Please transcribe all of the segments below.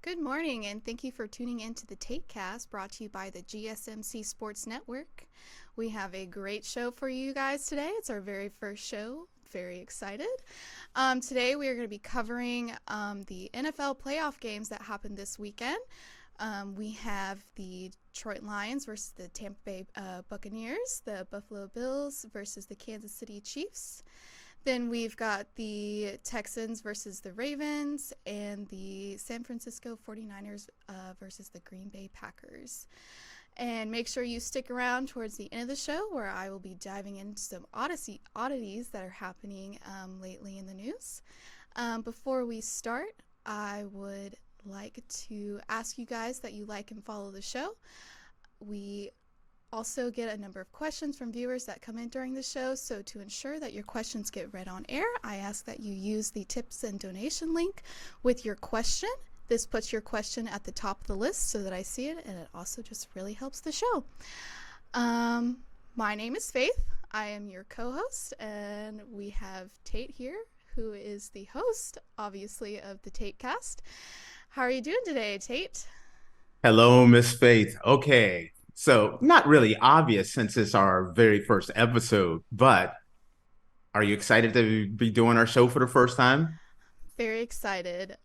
Good morning, and thank you for tuning in to the Tatecast, brought to you by the GSMC Sports Network. We have a great show for you guys today. It's our very first show. Very excited. Today we are going to be covering the NFL playoff games that happened this weekend. We have the Detroit Lions versus the Tampa Bay Buccaneers, the Buffalo Bills versus the Kansas City Chiefs. Then we've got the Texans versus the Ravens and the San Francisco 49ers versus the Green Bay Packers. And make sure you stick around towards the end of the show where I will be diving into some oddities that are happening lately in the news. Before we start, I would like to ask you guys that you like and follow the show. We also get a number of questions from viewers that come in during the show, so to ensure that your questions get read on air, I ask that you use the tips and donation link with your question. This puts your question at the top of the list so that I see it, and it also just really helps the show. My name is Faith. I am your co-host, and we have Tate here, who is the host, obviously, of the Tatecast. How are you doing today, Tate? Hello, Miss Faith. Okay. So, not really obvious since it's our very first episode, but are you excited to be doing our show for the first time? Very excited.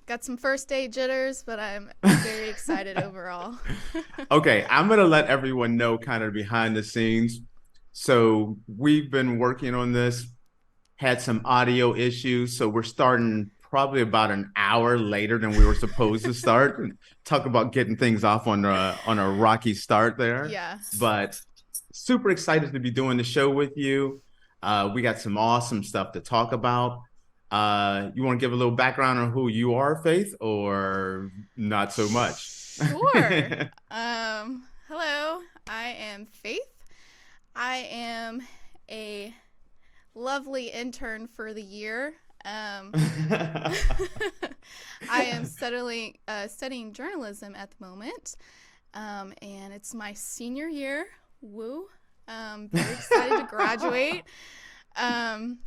Got some first day jitters, but I'm very excited overall. Okay, I'm going to let everyone know kind of behind the scenes. So, we've been working on this, had some audio issues, so we're starting probably about an hour later than we were supposed to start. Talk about getting things off on a rocky start there. Yeah. But super excited to be doing the show with you. We got some awesome stuff to talk about. You want to give a little background on who you are, Faith, or not so much? Sure. Hello, I am Faith. I am a lovely intern for the year. I am studying journalism at the moment, and it's my senior year. Woo! Very excited to graduate, and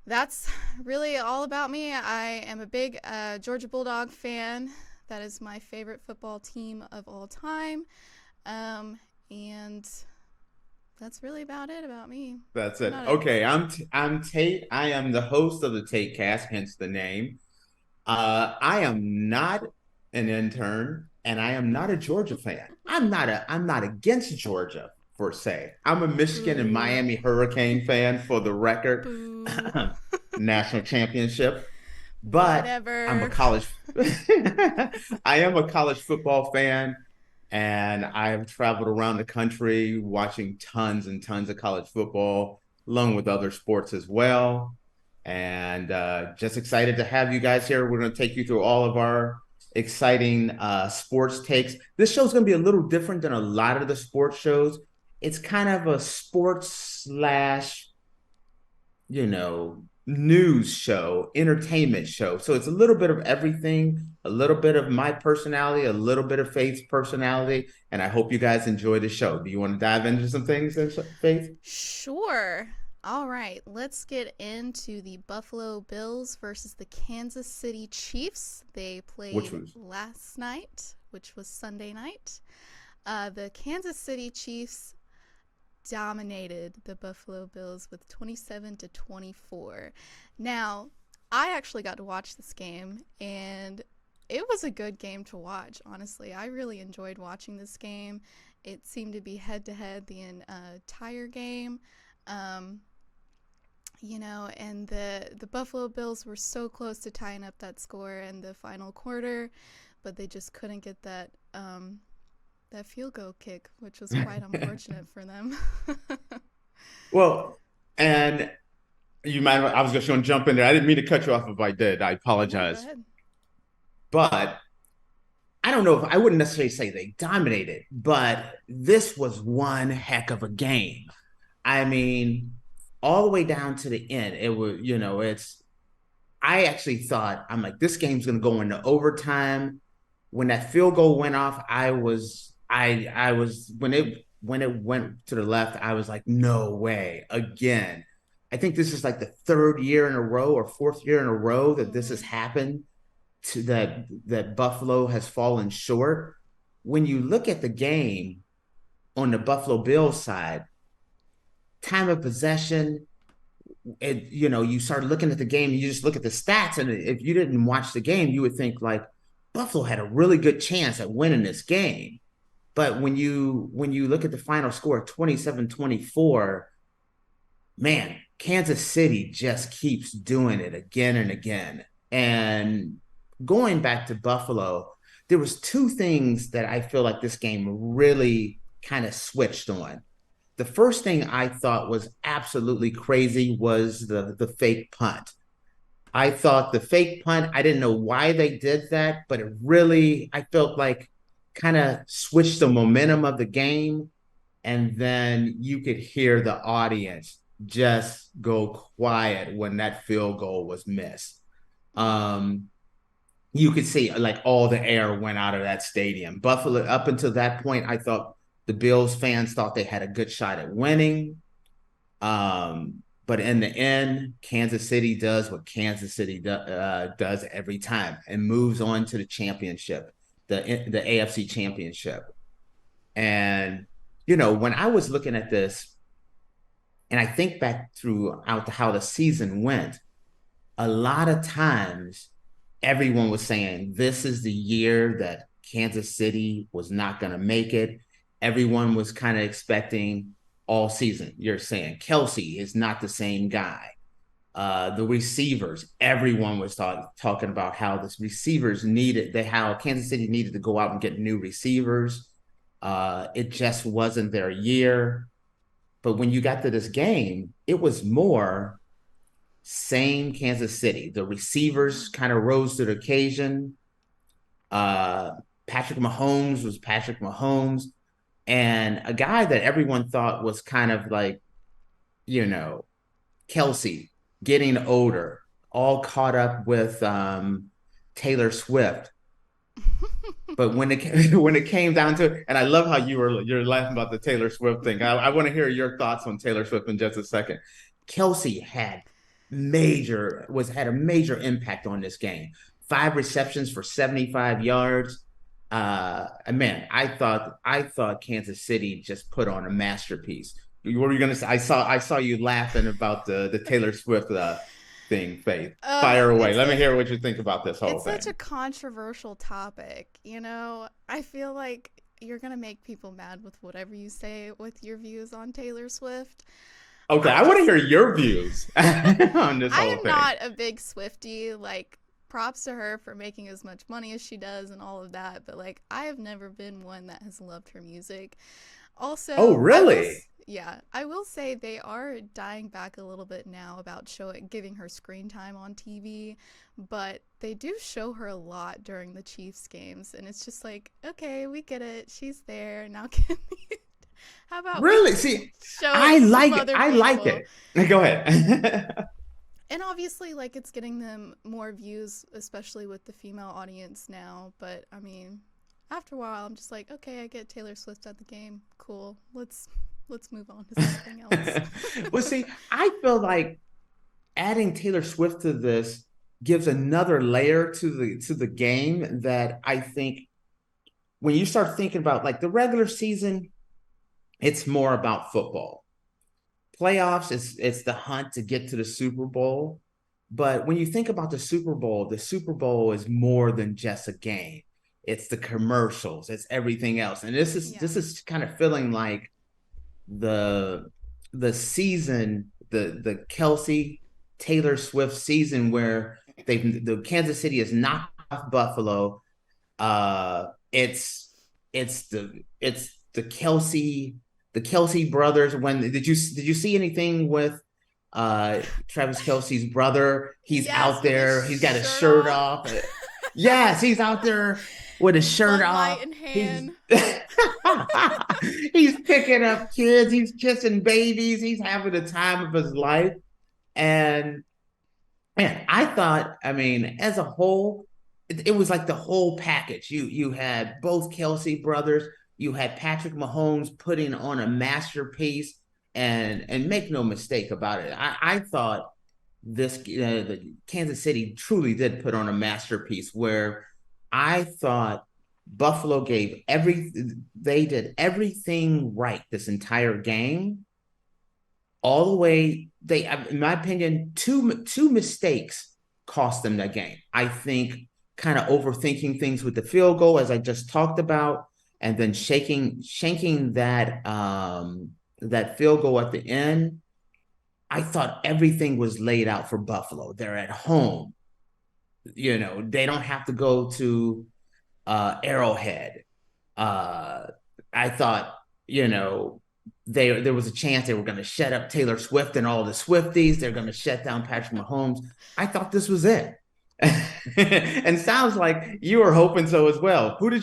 that's really all about me. I am a big Georgia Bulldog fan. That is my favorite football team of all time, and that's really about it about me. That's I'm it. not a Okay, I'm Tate. I am the host of the Tatecast, hence the name. I am not an intern, and I am not a Georgia fan. I'm not against Georgia per se. I'm a Michigan and boo, Miami Hurricane fan for the record, boo, national championship. But I'm a whatever. college I am a college football fan, and I've traveled around the country watching tons and tons of college football, along with other sports as well. And just excited to have you guys here. We're going to take you through all of our exciting sports takes. This show is going to be a little different than a lot of the sports shows. It's kind of a sports slash, news show, entertainment show. So it's a little bit of everything, a little bit of my personality, a little bit of Faith's personality, and I hope you guys enjoy the show. Do you want to dive into some things, Faith? Sure. All right, let's get into the Buffalo Bills versus the Kansas City Chiefs. They Which played was last night, which was Sunday night. The Kansas City Chiefs dominated the Buffalo Bills with 27-24. Now, I actually got to watch this game, and it was a good game to watch, honestly. I really enjoyed watching this game. It seemed to be head-to-head the entire game. Um, and the Buffalo Bills were so close to tying up that score in the final quarter, but they just couldn't get that field goal kick, which was quite unfortunate for them. well, and you might. I was just going to jump in there. I didn't mean to cut you off if I did. I No, go apologize. ahead. But I don't know if I wouldn't necessarily say they dominated, but this was one heck of a game. I mean, all the way down to the end, it was, I actually thought, I'm like, this game's going to go into overtime. When that field goal went off, I was, when it went to the left, I was like, no way, again. I think this is like the third year in a row or fourth year in a row that this has Mm-hmm. happened that Buffalo has fallen short. When you look at the game on the Buffalo Bills side, time of possession, you start looking at the game, you just look at the stats, and if you didn't watch the game, you would think like Buffalo had a really good chance at winning this game. But when you look at the final score, 27-24, man, Kansas City just keeps doing it again and again. And going back to Buffalo, there was two things that I feel like this game really kind of switched on. The first thing I thought was absolutely crazy was the fake punt. I thought the fake punt, I didn't know why they did that, but it really, I felt like kind of switched the momentum of the game. And then you could hear the audience just go quiet when that field goal was missed. You could see like all the air went out of that stadium. Buffalo, up until that point, I thought the Bills fans thought they had a good shot at winning. But in the end, Kansas City does what Kansas City does every time and moves on to the championship, the AFC championship. And, when I was looking at this and I think back throughout how the season went, a lot of times everyone was saying this is the year that Kansas City was not going to make it. Everyone was kind of expecting all season. You're saying Kelsey is not the same guy. The receivers, everyone was talking about how the receivers how Kansas City needed to go out and get new receivers. It just wasn't their year. But when you got to this game, it was more same Kansas City. The receivers kind of rose to the occasion. Patrick Mahomes was Patrick Mahomes. And a guy that everyone thought was kind of like, Kelsey, getting older, all caught up with Taylor Swift. But when it came down to it, and I love how you're laughing about the Taylor Swift thing. I want to hear your thoughts on Taylor Swift in just a second. Kelsey had a major impact on this game. 5 receptions for 75 yards. Man, I thought Kansas City just put on a masterpiece. What were you gonna say? I saw you laughing about the Taylor Swift thing, Faith. Fire away. Let me hear what you think about this whole thing. It's such a controversial topic, I feel like you're gonna make people mad with whatever you say with your views on Taylor Swift. Okay, I want to hear your views on this whole thing. I am not a big Swiftie, like, props to her for making as much money as she does and all of that, but like I have never been one that has loved her music. Also, oh really? I will say they are dying back a little bit now about giving her screen time on TV, but they do show her a lot during the Chiefs games, and it's just like, okay, we get it, she's there now. Can we, how about really I like it. Go ahead. And obviously, like, it's getting them more views, especially with the female audience now. But, I mean, after a while, I'm just like, okay, I get Taylor Swift at the game. Cool. Let's move on to something else. Well, see, I feel like adding Taylor Swift to this gives another layer to the game that I think when you start thinking about, like, the regular season, it's more about football. Playoffs, it's the hunt to get to the Super Bowl. But when you think about the Super Bowl is more than just a game. It's the commercials, it's everything else. And this is kind of feeling like the season, the Kelsey Taylor Swift season where the Kansas City has knocked off Buffalo. It's the Kelsey brothers. Did you see anything with Travis Kelsey's brother? He's out there. He's got his shirt off. Yes, he's out there with his shirt off. In hand. He's picking up kids. He's kissing babies. He's having the time of his life. And man, I thought, as a whole, it was like the whole package. You had both Kelsey brothers. You had Patrick Mahomes putting on a masterpiece, and make no mistake about it. I thought the Kansas City truly did put on a masterpiece where I thought Buffalo they did everything right this entire game, all the way. In my opinion, two mistakes cost them that game. I think kind of overthinking things with the field goal, as I just talked about, and then shanking that field goal at the end. I thought everything was laid out for Buffalo. They're at home. They don't have to go to Arrowhead. Uh, I thought, there was a chance they were going to shut up Taylor Swift and all the Swifties. They're going to shut down Patrick Mahomes. I thought this was it. And sounds like you were hoping so as well. Who were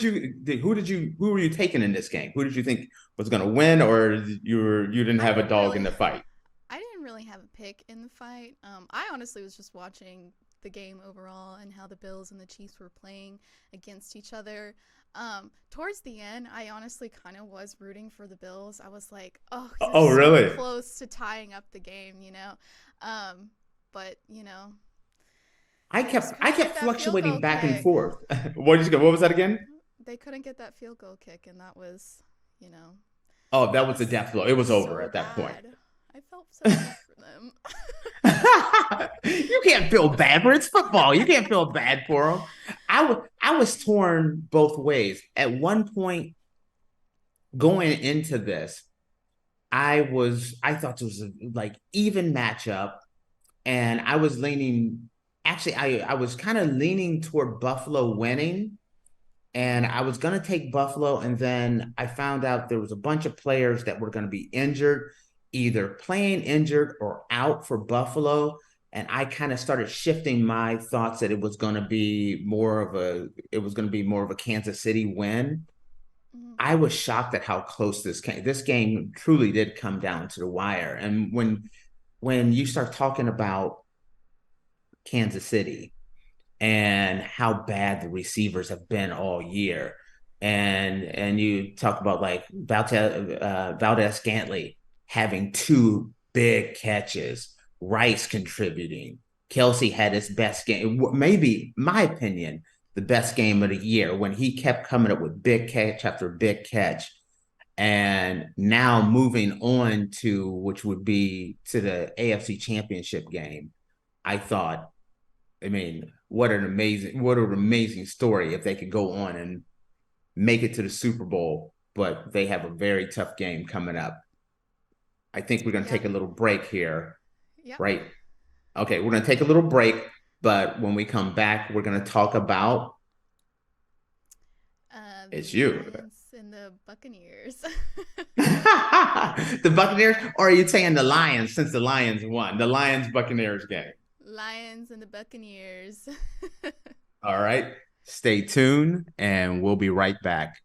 you taking in this game? Who did you think was going to win, or you didn't have a dog in the fight? I didn't really have a pick in the fight. I honestly was just watching the game overall and how the Bills and the Chiefs were playing against each other. Towards the end, I honestly kind of was rooting for the Bills. I was like, oh, Oh, they're really? so close to tying up the game. But I kept that field fluctuating goal back and kick. forth. What was that again? They couldn't get that field goal kick, and that was, Oh, that that was a was death blow. It was over so at that point. bad. I felt so bad for them. You can't feel bad for It's football. You can't feel bad for them. I was torn both ways. At one point going into this, I thought it was a like even matchup, and I was leaning. Actually, I was kind of leaning toward Buffalo winning, and I was going to take Buffalo, and then I found out there was a bunch of players that were going to be injured, either playing injured or out for Buffalo, and I kind of started shifting my thoughts that it was going to be more of a Kansas City win. Mhm. I was shocked at how close this came. This game truly did come down to the wire, and when you start talking about Kansas City and how bad the receivers have been all year. And you talk about like Valdez Scantley having two big catches, Rice contributing. Kelsey had his best game, maybe my opinion, the best game of the year when he kept coming up with big catch after big catch. And now moving on to which would be to the AFC Championship game. I thought, I mean, what an amazing story if they could go on and make it to the Super Bowl, but they have a very tough game coming up. I think we're going to Yep. take a little break here, Yep. right? Okay, we're going to take a little break, but when we come back, we're going to talk about it's The you. Lions and the Buccaneers. The Buccaneers, or are you saying the Lions since the Lions won? The Lions Buccaneers game. Lions and the Buccaneers. All right. Stay tuned and we'll be right back.